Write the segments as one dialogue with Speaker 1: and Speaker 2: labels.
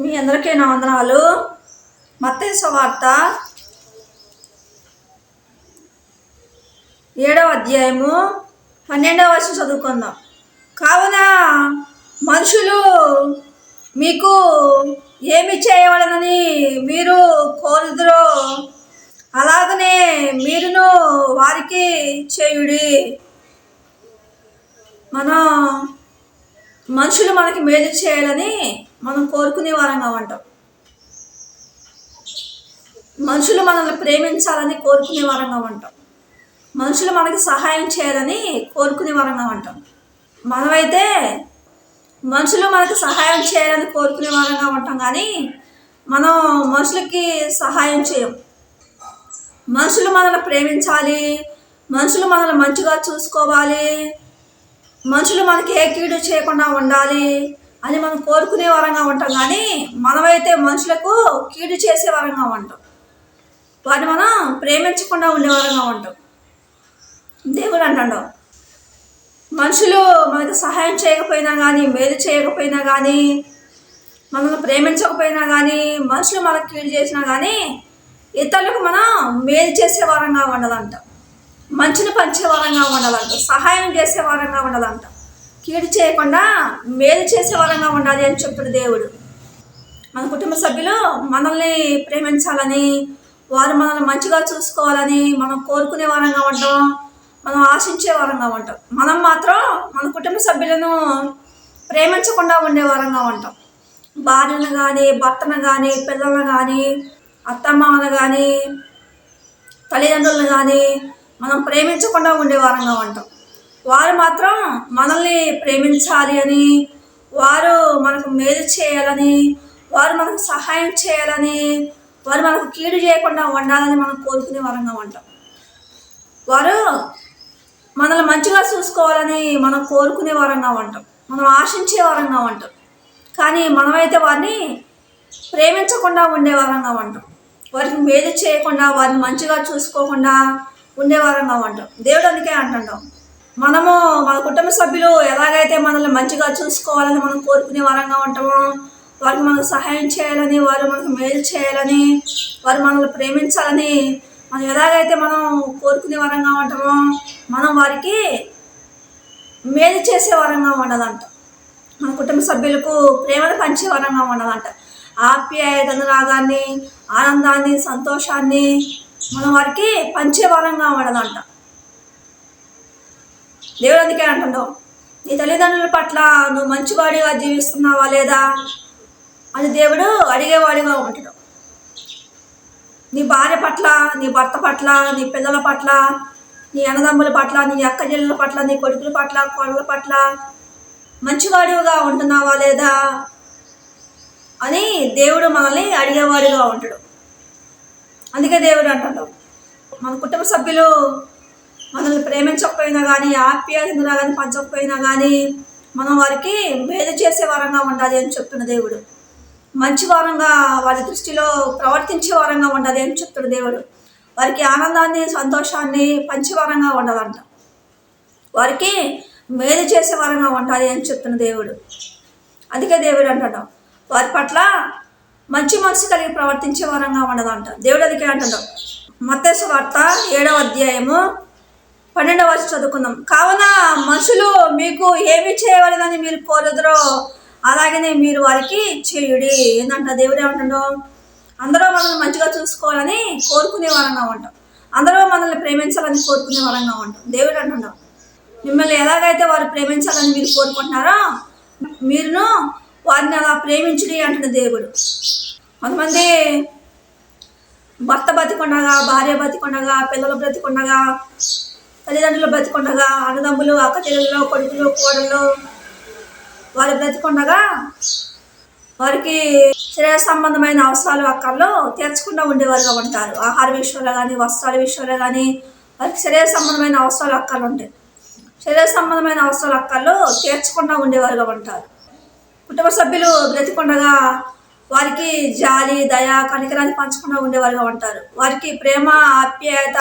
Speaker 1: మీ అందరికీ నా వందనాలు. మత్తయి సువార్త 7వ అధ్యాయము 12వ వచనం చదువుకుందాం. కావున మనుషులు మీకు ఏమి చేయవలనని మీరు కోరుదురో అలాగనే మీరును వారికి చేయుడి. మనుషులు మనకి మేలు చేయాలని మనం కోరుకునే వారంగా ఉంటాం. మనుషులు మనల్ని ప్రేమించాలని కోరుకునే వారంగా ఉంటాం. మనుషులు మనకి సహాయం చేయాలని కోరుకునే వారంగా ఉంటాం. మనమైతే మనుషులు మనకి సహాయం చేయాలని కోరుకునే వారంగా ఉంటాం, కానీ మనం మనుషులకి సహాయం చేయం. మనుషులు మనల్ని ప్రేమించాలి, మనుషులు మనల్ని మంచిగా చూసుకోవాలి, మనుషులు మనకి ఏ కీడు చేయకుండా ఉండాలి అని మనం కోరుకునే వారంగా ఉంటాం, కానీ మనమైతే మనుషులకు కీడు చేసే వారంగా ఉంటాం. వాటిని మనం ప్రేమించకుండా ఉండేవారంగా ఉంటాం. దేవుడు అంటాడు, మనుషులు మనకు సహాయం చేయకపోయినా కానీ, మేలు చేయకపోయినా కానీ, మనల్ని ప్రేమించకపోయినా కానీ, మనుషులు మనకు కీడు చేసినా కానీ ఇతరులకు మనం మేలు చేసే వారంగా ఉండదంట, మంచిని పంచే వారంగా ఉండాలంట, సహాయం చేసే వారంగా ఉండాలంట, కీడు చేయకుండా మేలు చేసే వారంగా ఉండాలి అని చెప్తాడు దేవుడు. మన కుటుంబ సభ్యులు మనల్ని ప్రేమించాలని, వారు మనల్ని మంచిగా చూసుకోవాలని మనం కోరుకునే వారంగా ఉంటాం, మనం ఆశించే వారంగా ఉంటాం. మనం మాత్రం మన కుటుంబ సభ్యులను ప్రేమించకుండా ఉండే వారంగా ఉంటాం. భార్యను కానీ, భర్తను కానీ, పిల్లలను కానీ, అత్తమ్మను కానీ, తల్లిదండ్రులను కానీ మనం ప్రేమించకుండా ఉండే వారంగా ఉంటాం. వారు మాత్రం మనల్ని ప్రేమించాలి అని, వారు మనకు మేలు చేయాలని, వారు మనకు సహాయం చేయాలని, వారు మనకు కీడు చేయకుండా ఉండాలని మనం కోరుకునే వారంగా ఉంటాం. వారు మనల్ని మంచిగా చూసుకోవాలని మనం కోరుకునే వారంగా ఉంటాం, మనం ఆశించే వారంగా ఉంటాం. కానీ మనమైతే వారిని ప్రేమించకుండా ఉండే వారంగా ఉంటాం, వారికి మేలు చేయకుండా, వారిని మంచిగా చూసుకోకుండా ఉండేవారంగా ఉంటాం. దేవుడు అందుకే అంటున్నాం, మనము మన కుటుంబ సభ్యులు ఎలాగైతే మనల్ని మంచిగా చూసుకోవాలని మనం కోరుకునే వారంగా ఉంటామో, వారికి మనకు సహాయం చేయాలని, వారు మనకు మేలు చేయాలని, వారు మనల్ని ప్రేమించాలని మనం ఎలాగైతే మనం కోరుకునే వారంగా ఉంటామో, మనం వారికి మేలు చేసే వారంగా ఉండాలంట. మన కుటుంబ సభ్యులకు ప్రేమను పంచే వారంగా ఉండాలంట. ఆప్యాయత, అనురాగాన్ని, ఆనందాన్ని, సంతోషాన్ని మనం వారికి పంచే వారంగా ఉండాలంట. దేవుడు అందుకే అంటున్నావు, నీ తల్లిదండ్రుల పట్ల నువ్వు మంచివాడిగా జీవిస్తున్నావా లేదా అని దేవుడు అడిగేవాడిగా ఉంటాడు. నీ భార్య పట్ల, నీ భర్త పట్ల, నీ పిల్లల పట్ల, నీ అన్నదమ్ముల పట్ల, నీ అక్క చెల్లెల పట్ల, నీ కొడుకుల పట్ల, కోడల పట్ల మంచివాడిగా ఉంటున్నావా లేదా అని దేవుడు మనల్ని అడిగేవాడిగా ఉంటాడు. అందుకే దేవుడు అంటాడు, మన కుటుంబ సభ్యులు మనల్ని ప్రేమించకపోయినా కానీ, ఆప్యాయంగా కానీ పంచకపోయినా కానీ మనం వారికి మేలు చేసే వారంగా ఉండాలి అని చెప్తున్న దేవుడు. మంచి వారంగా వారి దృష్టిలో ప్రవర్తించే వారంగా ఉండాలి అని చెప్తున్న దేవుడు. వారికి ఆనందాన్ని, సంతోషాన్ని పంచే వారంగా ఉండాలంట, వారికి మేలు చేసే వారంగా ఉండాలి అని చెప్తున్న దేవుడు. అందుకే దేవుడు అంటాడు, వారి పట్ల మంచి మనసు కలిగి ప్రవర్తించే వారంగా ఉండదంట. దేవుడు అందుకే అంటాడు, మత్తయి సువార్త 7వ అధ్యాయము 12వ వచనం చదువుకుందాం. కావున మనుషులు మీకు ఏమి చేయవలనని మీరు కోరుదురో అలాగనే మీరు వారికి చేయుడి. ఏంటంట దేవుడు ఏమంటాడు, అందరూ మనల్ని మంచిగా చూసుకోవాలని కోరుకునే వారంగా ఉంటాం, అందరూ మనల్ని ప్రేమించాలని కోరుకునే వారంగా ఉంటాం. దేవుడు అంటున్నాం, మిమ్మల్ని ఎలాగైతే వారు ప్రేమించాలని మీరు కోరుకుంటున్నారో మీరును వారిని అలా ప్రేమించుడి అంటున్న దేవుడు. కొంతమంది భర్త బతికొండగా, భార్య బతికొండగా, పిల్లలు బ్రతికొండగా, తల్లిదండ్రులు బ్రతికొండగా, అన్నదమ్ములు, అక్క చెల్లెళ్ళు, కొడుకులు, కోడళ్ళు వారు బ్రతికొండగా వారికి శరీర సంబంధమైన అవసరాలు అక్కర్లు తీర్చకుండా ఉండేవారుగా ఉంటారు. ఆహార విషయంలో కానీ, వస్త్రాల విషయంలో కానీ వారికి శరీర సంబంధమైన అవసరాలు అక్కర్లు ఉంటాయి. శరీర సంబంధమైన అవసరాలు అక్కర్లు తీర్చకుండా ఉండేవారుగా ఉంటారు. కుటుంబ సభ్యులు బ్రతికొండగా వారికి జాలి, దయ, కనికరాన్ని పంచకుండా ఉండేవారుగా ఉంటారు. వారికి ప్రేమ, ఆప్యాయత,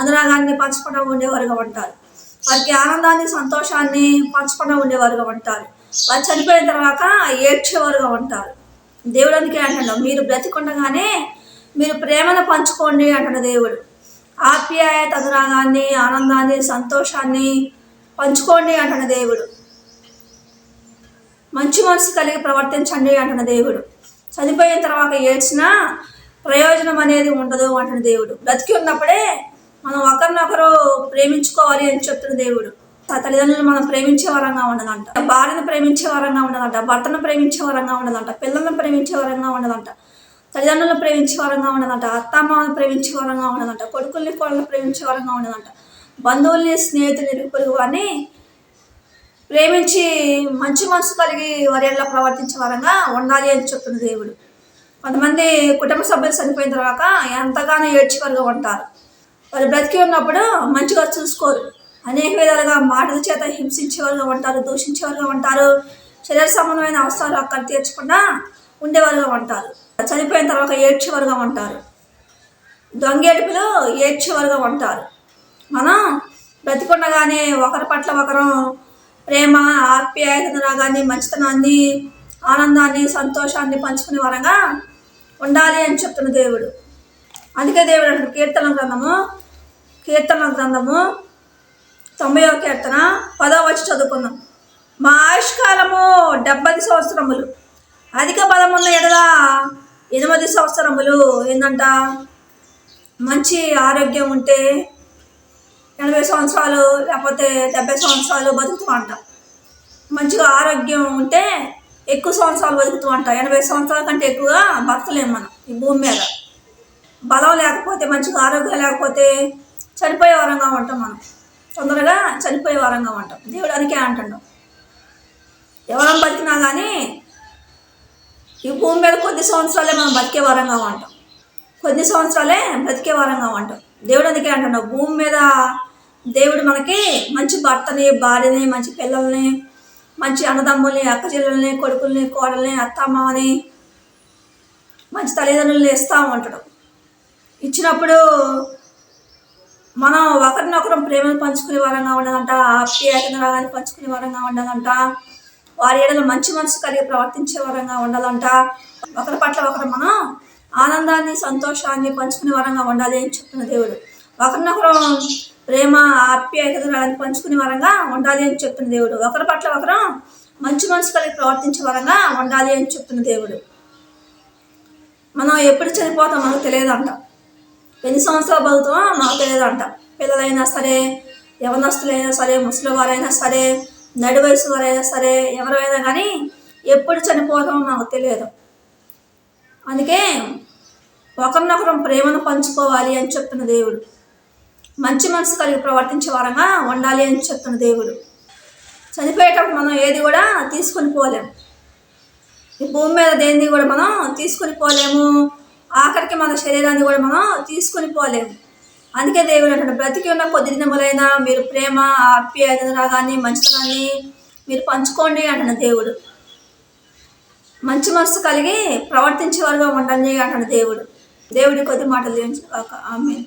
Speaker 1: అనురాగాన్ని పంచకుండా ఉండేవారుగా ఉంటారు. వారికి ఆనందాన్ని, సంతోషాన్ని పంచకుండా ఉండేవారుగా ఉంటారు. వారు చనిపోయిన తర్వాత ఏడ్చేవారుగా ఉంటారు. దేవుడు అందుకే అంటాడు, మీరు బ్రతికుండగానే మీరు ప్రేమను పంచుకోండి అంటాడు దేవుడు. ఆప్యాయత, అనురాగాన్ని, ఆనందాన్ని, సంతోషాన్ని పంచుకోండి అంటున్న దేవుడు. మంచి మనసు కలిగి ప్రవర్తించండి అంటున్న దేవుడు. చనిపోయిన తర్వాత ఏడ్చినా ప్రయోజనం అనేది ఉండదు అంటున్న దేవుడు. బ్రతికి ఉన్నప్పుడే మనం ఒకరినొకరు ప్రేమించుకోవాలి అని చెప్తున్న దేవుడు. తల్లిదండ్రులను మనం ప్రేమించే వరంగా ఉండదంట, భార్యను ప్రేమించే వరంగా ఉండదంట, భర్తను ప్రేమించే వరంగా ఉండదంట, పిల్లలను ప్రేమించే వరంగా ఉండదంట, తల్లిదండ్రులను ప్రేమించే వరంగా ఉండదంట, అత్తమ్మను ప్రేమించే వరంగా ఉండదంట, కొడుకుల్ని కోడలను ప్రేమించే వరంగా ఉండదంట, బంధువుల్ని, స్నేహితుల్ని, ఇరుగు వారిని ప్రేమించి మంచి మనసు కలిగి వారిలా ప్రవర్తించే వరంగా ఉండాలి అని చెప్తున్న దేవుడు. కొంతమంది కుటుంబ సభ్యులు చనిపోయిన తర్వాత ఎంతగానో ఏడ్చేవారుగా ఉంటారు. వారు బ్రతికి ఉన్నప్పుడు మంచిగా చూసుకోరు, అనేక విధాలుగా మాటల చేత హింసించేవారుగా ఉంటారు, దూషించేవారుగా ఉంటారు, శరీర సంబంధమైన అవసరాలు అక్కడ తీర్చకుండా ఉండేవారుగా ఉంటారు. చనిపోయిన తర్వాత ఏడ్చేవారుగా ఉంటారు, దొంగేడుపులు ఏడ్చేవారుగా ఉంటారు. మనం బ్రతికుండగానే ఒకరి పట్ల ఒకరు ప్రేమ, ఆప్యాయత, రాగాన్ని, మంచితనాన్ని, ఆనందాన్ని, సంతోషాన్ని పంచుకునే వరంగా ఉండాలి అని చెప్తున్న దేవుడు. అందుకే దేవుడు అంటాడు, కీర్తన గ్రంథము 90వ కీర్తన 10వ వచనం చదువుకుందాం. మా ఆయుష్కాలము 70 సంవత్సరములు, అధిక బలమున్న ఎడల 8 సంవత్సరములు. ఏంటంట, మంచి ఆరోగ్యం ఉంటే 80 సంవత్సరాలు లేకపోతే 70 సంవత్సరాలు బతుకుతామంట. మంచిగా ఆరోగ్యం ఉంటే ఎక్కువ సంవత్సరాలు బతుకుతామంట. 80 సంవత్సరాల కంటే ఎక్కువగా బతకలేము మనం ఈ భూమి మీద. బలం లేకపోతే, మంచిగా ఆరోగ్యం లేకపోతే చనిపోయే వరంగా ఉంటాం. మనం తొందరగా చనిపోయే వరంగా ఉంటాం. దేవుడు అందుకే అంటాడు, ఎవరం బతికినా కానీ ఈ భూమి మీద కొద్ది సంవత్సరాలే మనం బతికే వరంగా ఉంటాం, కొద్ది సంవత్సరాలే బ్రతికే వరంగా ఉంటాం. దేవుడు అందుకే అంటాడు, భూమి మీద దేవుడు మనకి మంచి భర్తని, భార్యని, మంచి పిల్లల్ని, మంచి అన్నదమ్ముల్ని, అక్కచెల్లెల్ని, కొడుకుల్ని, కోడల్ని, అత్తమ్మని, మంచి తల్లిదండ్రులని ఇస్తూ ఉంటాడు. ఇచ్చినప్పుడు మనం ఒకరినొకరు ప్రేమను పంచుకునే వరంగా ఉండదంట, ఆప్యాయతను పంచుకునే వరంగా ఉండదంట, వారి ఏడలో మంచి మనసు కలిగి ప్రవర్తించే వరంగా ఉండాలంట. ఒకరి పట్ల ఒకరు మనం ఆనందాన్ని, సంతోషాన్ని పంచుకునే వరంగా ఉండాలి అని చెప్తున్న దేవుడు. ఒకరినొకరు ప్రేమ, ఆప్యాయతను పంచుకునే వరంగా ఉండాలి అని చెప్తున్న దేవుడు. ఒకరి పట్ల ఒకరు మంచి మనసు కలిగి ప్రవర్తించే వరంగా ఉండాలి అని చెప్తున్న దేవుడు. మనం ఎప్పుడు చనిపోతాం మనకు తెలియదంట, ఎన్ని సంవత్సరాలు బతుకుతామో మనకు తెలియదంట. పిల్లలైనా సరే, యవనస్తులైనా సరే, ముసలివారైనా సరే, నడి వయసు వారైనా సరే, ఎవరైనా కానీ ఎప్పుడు చనిపోతామో మనకు తెలియదు. అందుకే ఒకరినొకరు ప్రేమను పంచుకోవాలి అని చెప్తున్న దేవుడు. మంచి మనసు కలిగి ప్రవర్తించే వరంగా ఉండాలి అని చెప్తున్న దేవుడు. చనిపోయేటప్పుడు మనం ఏది కూడా తీసుకొని పోలేము, ఈ భూమి మీద దేన్ని కూడా మనం తీసుకొని పోలేము, ఆఖరికి మన శరీరాన్ని కూడా మనం తీసుకొని పోలేము. అందుకే దేవుడు అంటాడు, బ్రతికి ఉన్న కొద్ది దినములైనా మీరు ప్రేమ, ఆప్యాయత, రాగాన్ని, మంచితనాన్ని మీరు పంచుకోండి అంటున్న దేవుడు. మంచి మనసు కలిగి ప్రవర్తించేవారుగా ఉండండి అంటున్న దేవుడు. దేవుడి కొద్ది మాటలు ఆమేన్.